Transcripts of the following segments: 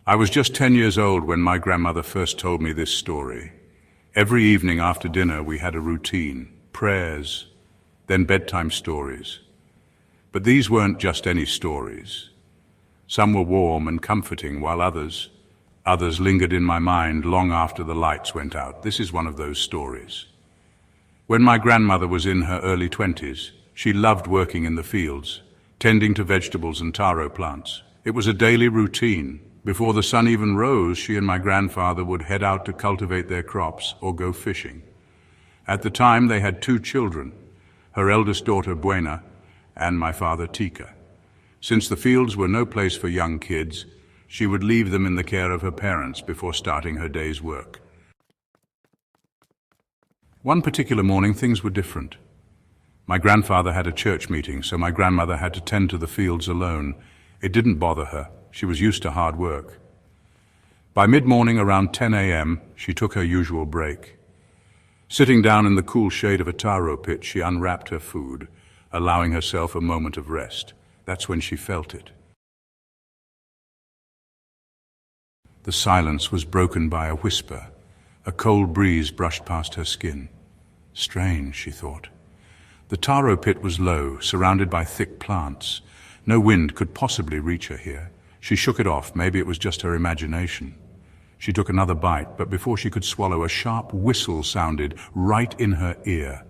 I was just 10 years old when my grandmother first told me this story. Every evening after dinner we had a routine, prayers, then bedtime stories. But these weren't just any stories. Some were warm and comforting, while others lingered in my mind long after the lights went out. This is one of those stories. When my grandmother was in her early 20s, she loved working in the fields, tending to vegetables and taro plants. It was a daily routine. Before the sun even rose, she and my grandfather would head out to cultivate their crops or go fishing. At the time, they had 2 children, her eldest daughter Buena and my father Tika. Since the fields were no place for young kids, she would leave them in the care of her parents before starting her day's work. One particular morning, things were different. My grandfather had a church meeting, so my grandmother had to tend to the fields alone. It didn't bother her. She was used to hard work. By mid-morning, around 10 a.m., she took her usual break. Sitting down in the cool shade of a taro pit, she unwrapped her food, allowing herself a moment of rest. That's when she felt it. The silence was broken by a whisper. A cold breeze brushed past her skin. Strange, she thought. The taro pit was low, surrounded by thick plants. No wind could possibly reach her here. She shook it off. Maybe it was just her imagination. She took another bite, but before she could swallow, a sharp whistle sounded right in her ear.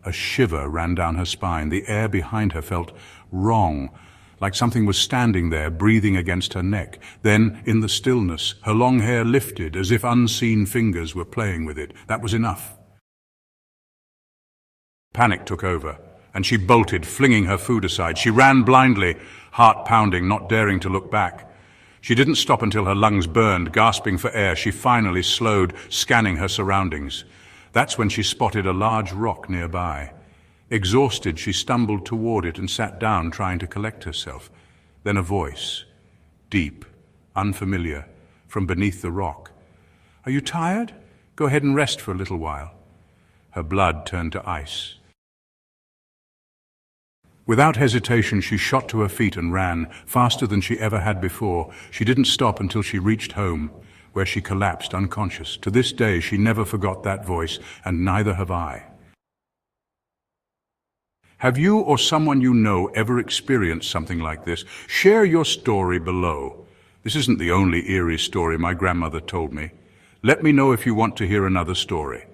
A shiver ran down her spine. The air behind her felt wrong, like something was standing there, breathing against her neck. Then, in the stillness, her long hair lifted as if unseen fingers were playing with it. That was enough. Panic took over, and she bolted, flinging her food aside. She ran blindly, heart pounding, not daring to look back. She didn't stop until her lungs burned, gasping for air. She finally slowed, scanning her surroundings. That's when she spotted a large rock nearby. Exhausted, she stumbled toward it and sat down, trying to collect herself. Then a voice, deep, unfamiliar, from beneath the rock. "Are you tired? Go ahead and rest for a little while." Her blood turned to ice. Without hesitation, she shot to her feet and ran, faster than she ever had before. She didn't stop until she reached home, where she collapsed unconscious. To this day, she never forgot that voice, and neither have I. Have you or someone you know ever experienced something like this? Share your story below. This isn't the only eerie story my grandmother told me. Let me know if you want to hear another story.